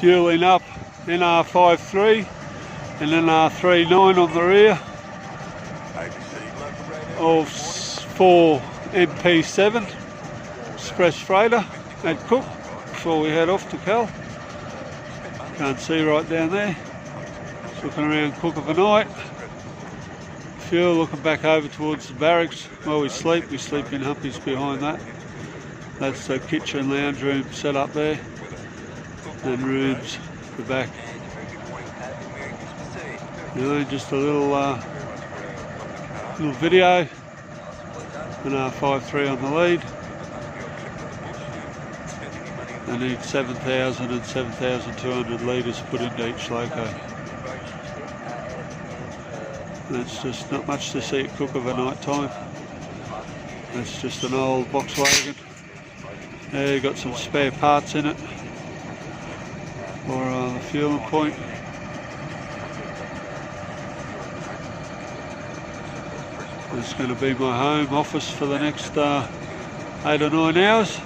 fueling up NR53 and NR39 on the rear of 4 MP7 express freighter at Cook before we head off to Cal. Can't see right down there. Just looking around Cook overnight. Fuel looking back over towards the barracks where we sleep. We sleep in humpies behind that. That's the kitchen lounge room set up there, and rooms at the back. Just a little video. NR53 on the lead. They need 7,000 and 7,200 litres put into each loco. That's just not much to see at Cook overnight time. That's just an old Volkswagen. There, got some spare parts in it for the fueling point. It's going to be my home office for the next 8 or 9 hours.